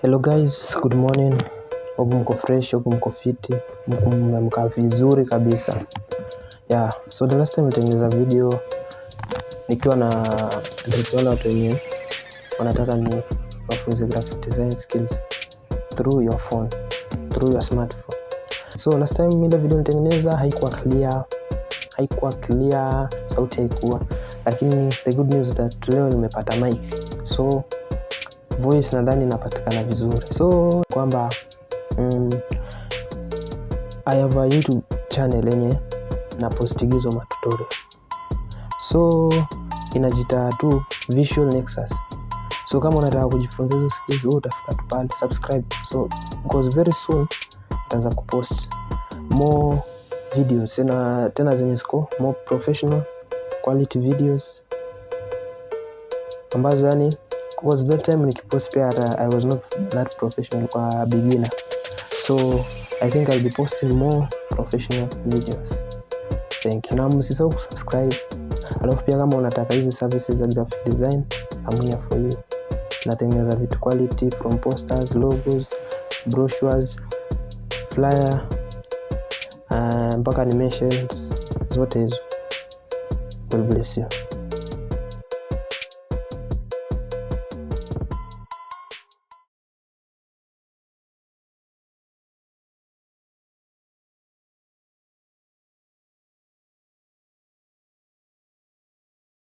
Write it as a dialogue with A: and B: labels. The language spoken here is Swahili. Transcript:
A: Hello guys, good morning. Hope mko fresh, hope mko fiti, mko vizuri kabisa. So the last time nilitengeneza video nikiwa na wale watu wenye wanataka ni wafunze graphic design skills through your phone, through your smartphone. So last time ile video nilitengeneza haikuwa clear, sauti haikuwa. Lakini the good news that leo nimepata mic. So voice nadhani inapatikana vizuri. So kwamba I have a YouTube channel yenye na postigizo matutorial. So inajita tu Visual Nexus. So kama unataka kujifunza hizo skills, utafika tu pale, subscribe. So because very soon nitaanza kupost more videos tena zenye ziko more professional quality videos ambazo yani because that time nikipost pia I was not that professional kwa beginner. So I think I'll be posting more professional videos. Thank you. Na msisahau kusubscribe. Alafu pia kama unataka hizi services za graphic design, I'm here for you. Natengeneza vitu quality from posters, logos, brochures, flyer, mpaka animations, zote hizo. God bless you.